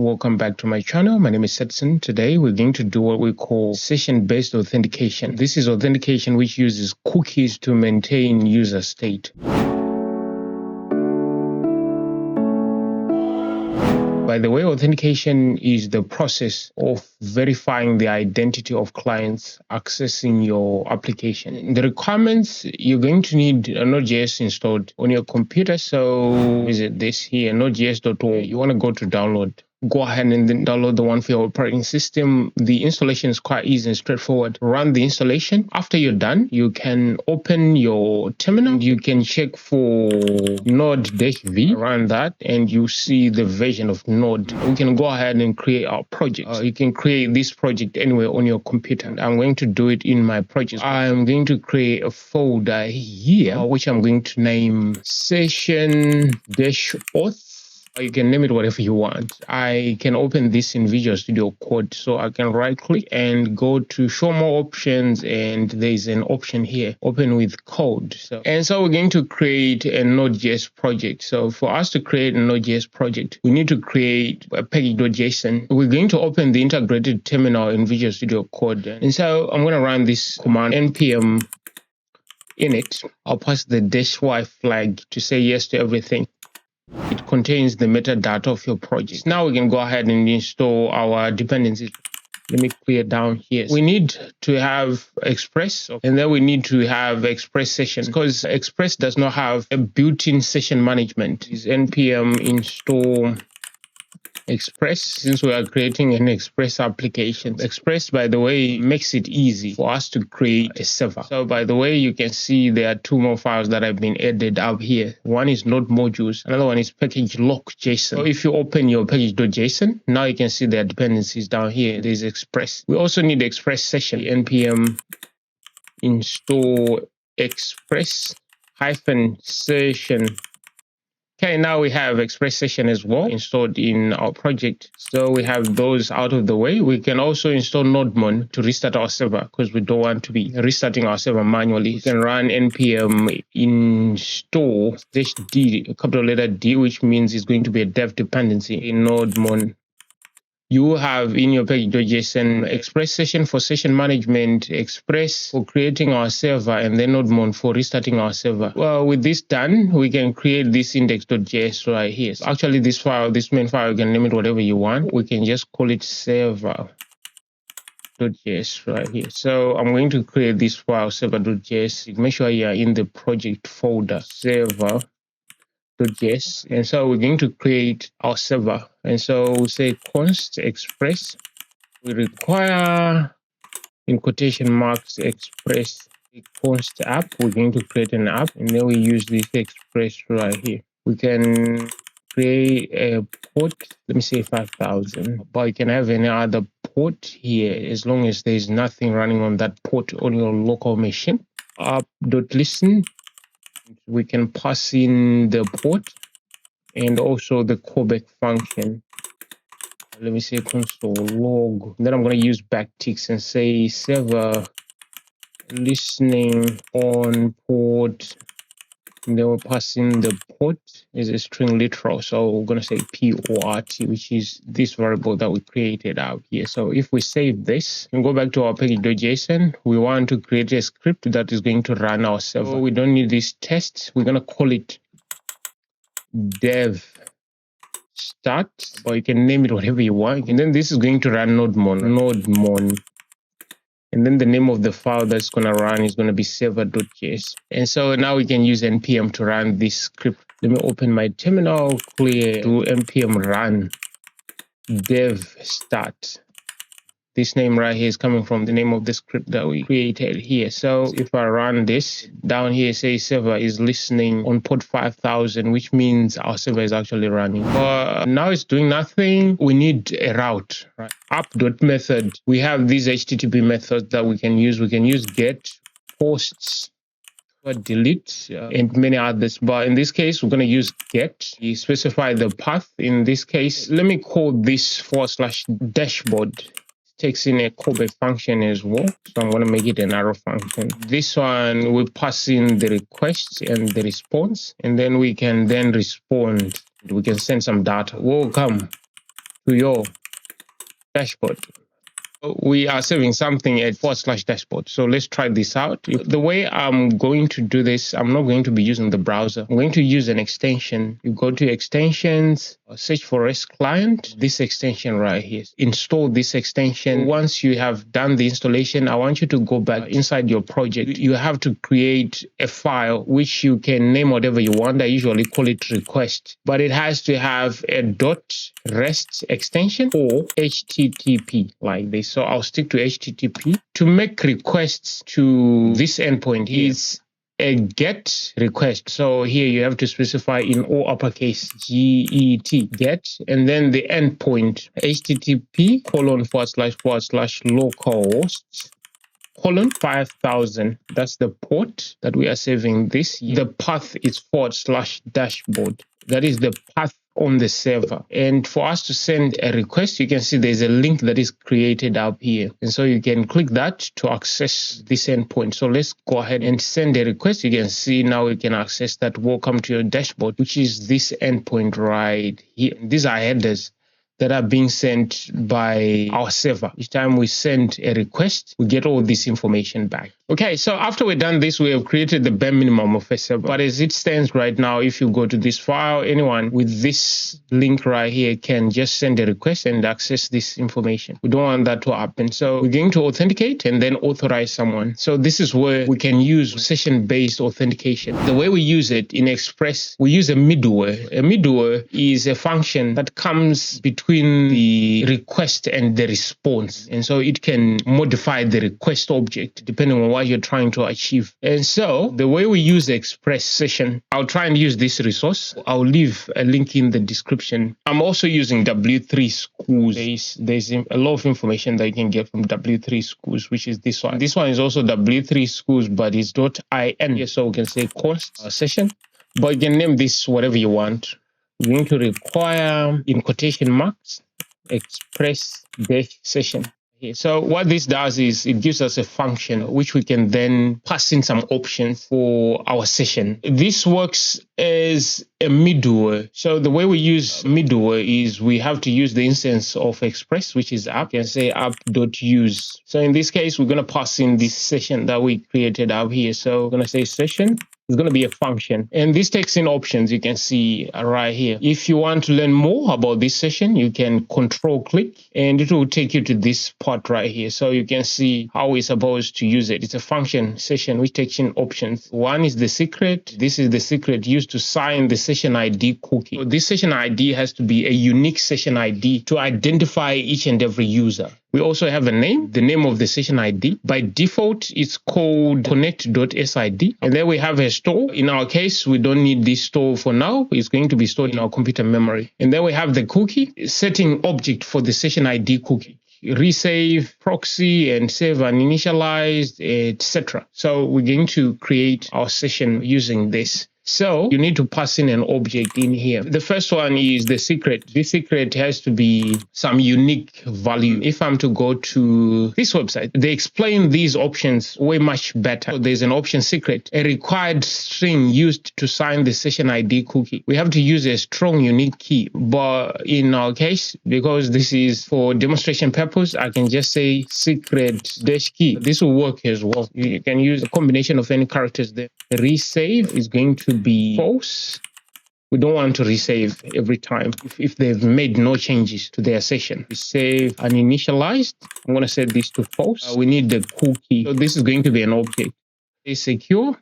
Welcome back to my channel. My name is Setson. Today we're going to do what we call session-based authentication. This is authentication which uses cookies to maintain user state. By the way, authentication is the process of verifying the identity of clients accessing your application. The requirements, you're going to need a Node.js installed on your computer. So visit this here, nodejs.org. You want to go to download. Go ahead and then download the one for your operating system. The installation is quite easy and straightforward. Run the installation. After you're done, you can open your terminal. You can check for Node-V, run that, and you see the version of Node. We can go ahead and create our project. You can create this project anywhere on your computer. I'm going to do it in my project. I'm going to create a folder here, which I'm going to name session-auth. You can name it whatever you want. I can open this in Visual Studio Code. So I can right click and go to show more options. And there's an option here, open with code. So we're going to create a Node.js project. So for us to create a Node.js project, we need to create a package.json. We're going to open the integrated terminal in Visual Studio Code. And so I'm going to run this command npm init. I'll pass the -y flag to say yes to everything. It contains the metadata of your project. Now we can go ahead and install our dependencies. Let me clear down here. We need to have Express, and then we need to have Express sessions, because Express does not have a built-in session management. It's npm install Express, since we are creating an Express application. Express, by the way, makes it easy for us to create a server. So by the way, you can see there are two more files that have been added up here. One is node modules, another one is package lock.json. So if you open your package.json, now you can see there are dependencies down here. There's Express. We also need Express session. npm install Express -session. Okay, now we have Express session as well installed in our project. So we have those out of the way. We can also install nodemon to restart our server, because we don't want to be restarting our server manually. We can run npm install -d, a capital letter D, which means it's going to be a dev dependency in nodemon. You have in your package.json Express session for session management, Express for creating our server, and then nodemon for restarting our server. Well, with this done, we can create this index.js right here. So actually, this file, this main file, you can name it whatever you want. We can just call it server.js right here. So I'm going to create this file, server.js. Make sure you are in the project folder, server.js. And so we're going to create our server. And so we say const express. We require, in quotation marks, express const app. We're going to create an app, and then we use this express right here. We can create a port, let me say 5,000, but you can have any other port here as long as there's nothing running on that port on your local machine. App.listen. We can pass in the port and also the callback function. Let me say console log. Then I'm going to use backticks and say server listening on port. And then we'll pass in the port is a string literal. So we're going to say port, which is this variable that we created out here. So if we save this and go back to our package.json, we want to create a script that is going to run our server. So we don't need this test. We're going to call it dev start, or you can name it whatever you want. And then this is going to run nodemon. And then the name of the file that's going to run is going to be server.js. And so now we can use npm to run this script. Let me open my terminal, clear, do npm run dev start. This name right here is coming from the name of the script that we created here. So if I run this, down here say server is listening on port 5,000, which means our server is actually running. But now it's doing nothing. We need a route, right? App.method. We have these HTTP methods that we can use. We can use get, posts, delete, and many others. But in this case, we're going to use get. You specify the path. In this case, let me call this /dashboard. Takes in a callback function as well. So I'm going to make it an arrow function. This one, we pass in the request and the response, and then we can then respond. We can send some data. Welcome to your dashboard. We are saving something at /dashboard. So let's try this out. The way I'm going to do this, I'm not going to be using the browser. I'm going to use an extension. You go to extensions, search for REST client, this extension right here. Install this extension. Once you have done the installation, I want you to go back inside your project. You have to create a file which you can name whatever you want. I usually call it request, but it has to have a .rest extension or HTTP like this. So I'll stick to HTTP. To make requests to this endpoint is a GET request. So here you have to specify in all uppercase GET, GET, and then the endpoint HTTP : // localhost 5000. That's the port that we are saving this. The path is /dashboard. That is the path on the server. And for us to send a request, you can see there's a link that is created up here. And so you can click that to access this endpoint. So let's go ahead and send a request. You can see now we can access that welcome to your dashboard, which is this endpoint right here. These are headers that are being sent by our server. Each time we send a request, we get all this information back. Okay, so after we've done this, we have created the bare minimum of a server. But as it stands right now, if you go to this file, anyone with this link right here can just send a request and access this information. We don't want that to happen. So we're going to authenticate and then authorize someone. So this is where we can use session-based authentication. The way we use it in Express, we use a middleware. A middleware is a function that comes between the request and the response. And so it can modify the request object depending on what you're trying to achieve. And so the way we use the Express session, I'll try and use this resource. I'll leave a link in the description. I'm also using W3 Schools. There's a lot of information that you can get from W3 Schools, which is this one. This one is also W3 Schools, but it's .in. So we can say const session, but you can name this whatever you want. We're going to require, in quotation marks, express dash session. So what this does is it gives us a function which we can then pass in some options for our session. This works as a middleware. So the way we use middleware is we have to use the instance of Express, which is app. You can say app.use. So in this case, we're going to pass in this session that we created out here. So we're going to say session. It's going to be a function, and this takes in options. You can see right here. If you want to learn more about this session, you can control click and it will take you to this part right here. So you can see how we're supposed to use it. It's a function session which takes in options. One is the secret. This is the secret used to sign the session ID cookie. So this session ID has to be a unique session ID to identify each and every user. We also have a name, the name of the session ID. By default, it's called connect.sid. And then we have a store. In our case, we don't need this store for now. It's going to be stored in our computer memory. And then we have the cookie, setting object for the session ID cookie. Resave, proxy, and save uninitialized, etc. So we're going to create our session using this. So you need to pass in an object in here. The first one is the secret. This secret has to be some unique value. If I'm to go to this website, they explain these options way much better. So there's an option secret, a required string used to sign the session ID cookie. We have to use a strong unique key, but in our case, because this is for demonstration purpose, I can just say secret dash key. This will work as well. You can use a combination of any characters there. The resave is going to be false. We don't want to resave every time if they've made no changes to their session. Resave uninitialized. I'm going to set this to false. We need the cookie. So this is going to be an object. Is secure.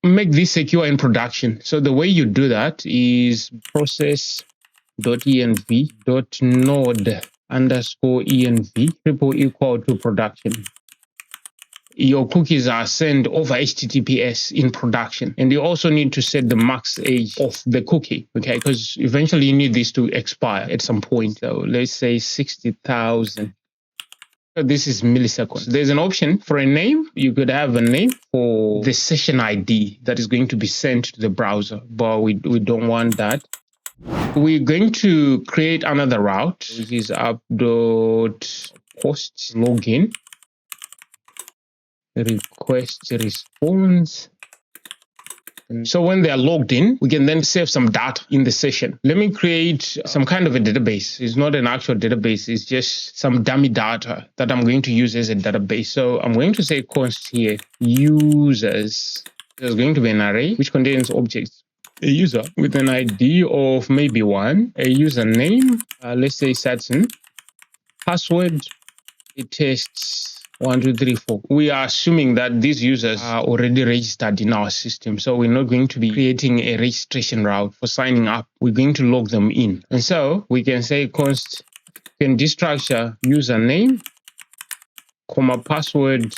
Make this secure in production. So the way you do that is process.env.node_env triple equal to production. Your cookies are sent over HTTPS in production. And you also need to set the max age of the cookie, okay? Because eventually you need this to expire at some point. So let's say 60,000. So this is milliseconds. There's an option for a name. You could have a name for the session ID that is going to be sent to the browser, but we don't want that. We're going to create another route, which is app.post login. Request response So when they are logged in, we can then save some data in the session. Let me create some kind of a database. It's not an actual database. It's just some dummy data that I'm going to use as a database. So I'm going to say const here, users. There's going to be an array which contains objects. A user with an ID of maybe 1, a username, let's say Saturn, password, it tests 1, 2, 3, 4. We are assuming that these users are already registered in our system. So we're not going to be creating a registration route for signing up. We're going to log them in. And so we can say const can destructure username, comma password.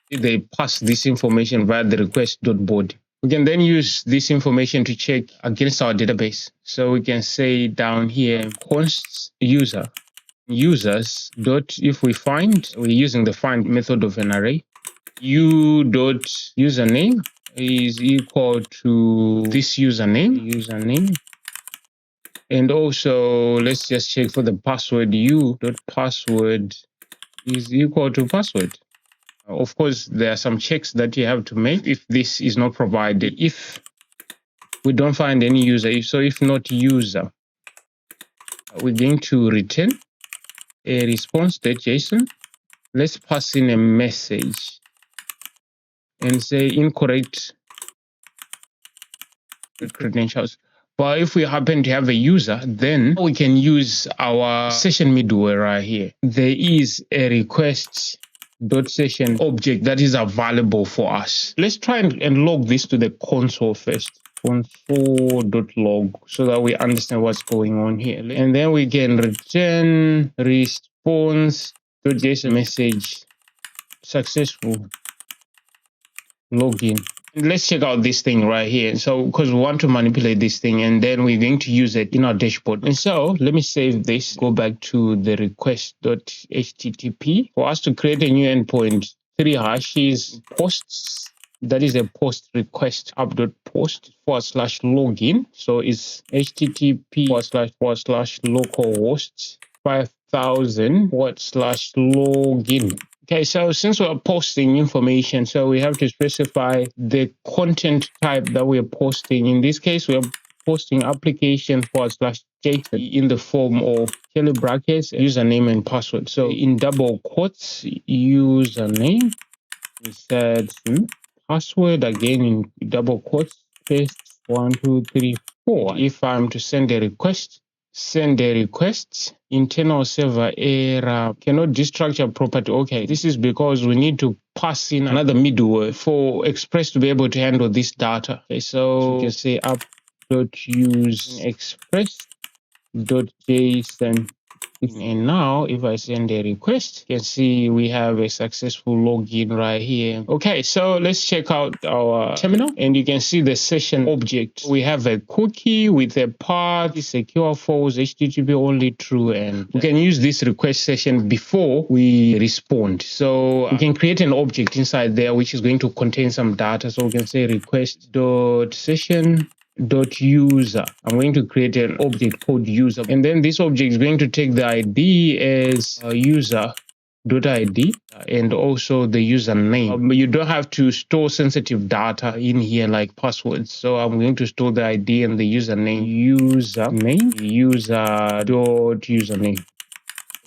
They pass this information via the request.body. We can then use this information to check against our database. So we can say down here const user. Users dot if we find, we're using the find method of an array, u dot username is equal to this username, and also let's just check for the password, u dot password is equal to password. Of course, there are some checks that you have to make if this is not provided. If we don't find any user, if not user, we're going to return a response.json. Let's pass in a message and say incorrect credentials. But if we happen to have a user, then we can use our session middleware right here. There is a request.session object that is available for us. Let's try and log this to the console first. Console.log so that we understand what's going on here. And then we can return response.json message successful login. And let's check out this thing right here. So because we want to manipulate this thing and then we're going to use it in our dashboard. And so let me save this, go back to the request.http for us to create a new endpoint. 3 hashes posts. That is a post request up.post /login. So it's http // localhost 5000 /login. Okay, so since we're posting information, so we have to specify the content type that we're posting. In this case, we're posting application /JSON in the form of curly brackets, username and password. So in double quotes, username, insert password, again in double quotes, paste 1, 2, 3, 4. If I'm to send a request, internal server error, cannot destructure property. Okay, this is because we need to pass in another middleware for Express to be able to handle this data. Okay, so we can say app.use express.json. And now if I send a request, you can see we have a successful login right here. Okay, so let's check out our terminal and you can see the session object. We have a cookie with a path, secure, false, HTTP only, true, and we can use this request session before we respond. So we can create an object inside there which is going to contain some data. So we can say request.session .user. I'm going to create an object called user, and then this object is going to take the ID as user.id and also the username. You don't have to store sensitive data in here like passwords, so I'm going to store the ID and the username. User.username.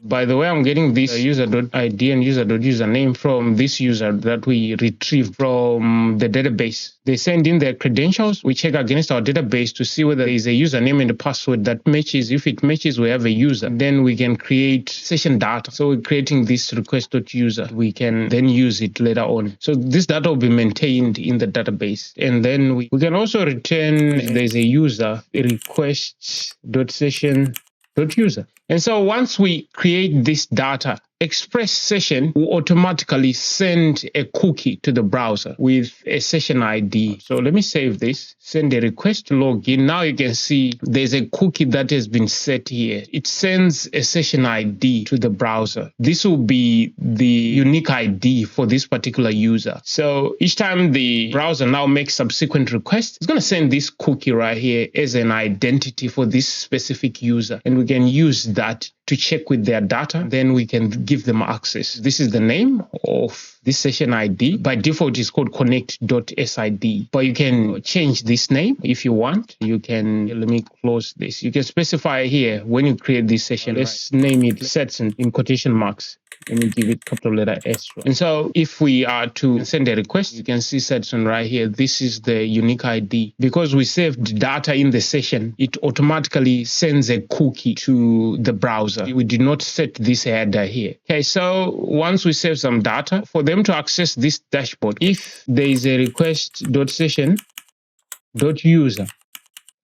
By the way, I'm getting this user.id and user.username from this user that we retrieved from the database. They send in their credentials. We check against our database to see whether there is a username and a password that matches. If it matches, we have a user. Then we can create session data. So we're creating this request.user. We can then use it later on. So this data will be maintained in the database. And then we can also return if there's a user, a request.session.user. And so once we create this data, Express session will automatically send a cookie to the browser with a session ID. So let me save this, send a request to login. Now you can see there's a cookie that has been set here. It sends a session ID to the browser. This will be the unique ID for this particular user. So each time the browser now makes subsequent requests, it's going to send this cookie right here as an identity for this specific user. And we can use that to check with their data, then we can give them access. This is the name of this session ID. By default, it's called connect.sid, but you can change this name if you want. You can, let me close this. You can specify here when you create this session. Let's name it sets in quotation marks. Let me give it capital letter S. And so if we are to send a request, you can see Setson right here. This is the unique ID. Because we saved data in the session, it automatically sends a cookie to the browser. We did not set this header here. Okay, so once we save some data, for them to access this dashboard, if there is a request.session.user,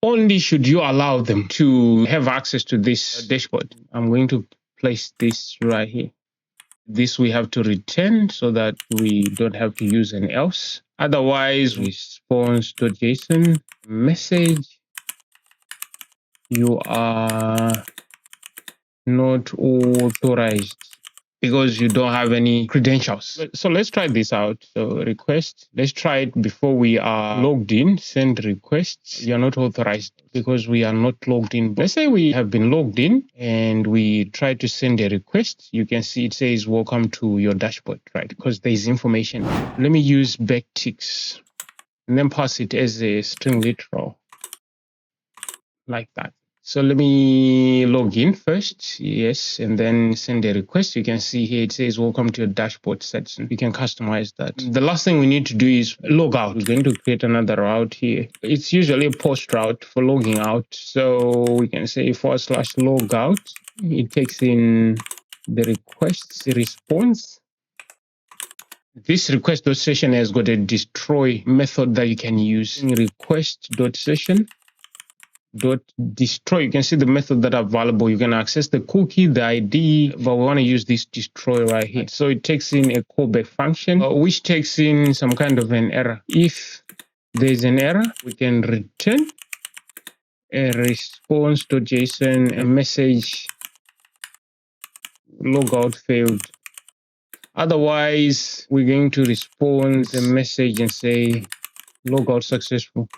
only should you allow them to have access to this dashboard. I'm going to place this right here. This we have to return so that we don't have to use an else. Otherwise, response.json message, you are not authorized because you don't have any credentials. So let's try this out. So request, let's try it before we are logged in. Send requests. You're not authorized because we are not logged in. Let's say we have been logged in and we try to send a request. You can see it says welcome to your dashboard, right? Because there's information. Let me use backticks and then pass it as a string literal like that. So let me log in first, yes, and then send a request. You can see here it says welcome to your dashboard section. You can customize that. The last thing we need to do is log out. We're going to create another route here. It's usually a post route for logging out. So we can say /logout. It takes in the request response. This request.session has got a destroy method that you can use. Request.session destroy. You can see the method that are available. You can access the cookie, the ID, but we want to use this destroy right here. So it takes in a callback function, which takes in some kind of an error. If there's an error, we can return a response.json, a message logout failed. Otherwise, we're going to respond the message and say logout successful.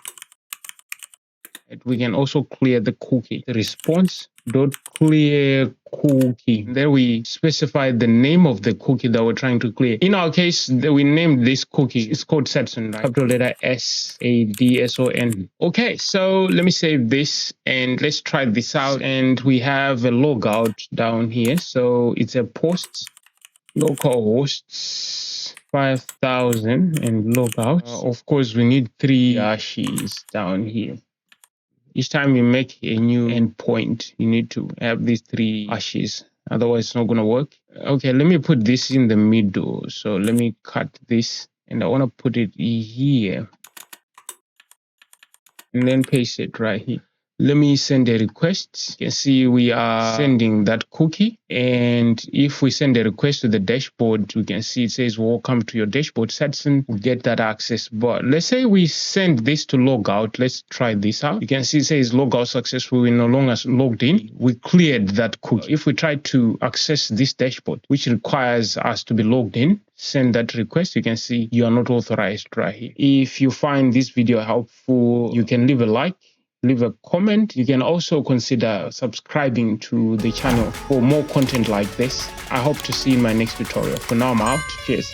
We can also clear the cookie. The response.clear cookie. There we specify the name of the cookie that we're trying to clear. In our case, we named this cookie. It's called Sadson, right? Capital letter SADSON. Okay, so let me save this and let's try this out. And we have a logout down here. So it's a post localhosts 5000 and logout. Of course, we need 3 hashes down here. Each time you make a new endpoint, you need to have these 3 hashes. Otherwise, it's not going to work. Okay, let me put this in the middle. So let me cut this and I want to put it here and then paste it right here. Let me send a request. You can see we are sending that cookie. And if we send a request to the dashboard, we can see it says, welcome to your dashboard, Sadson. We get that access. But let's say we send this to logout. Let's try this out. You can see it says logout successful. We're no longer logged in. We cleared that cookie. If we try to access this dashboard, which requires us to be logged in, send that request, you can see you are not authorized right here. If you find this video helpful, you can leave a like, leave a comment. You can also consider subscribing to the channel for more content like this. I hope to see you in my next tutorial. For now, I'm out. Cheers.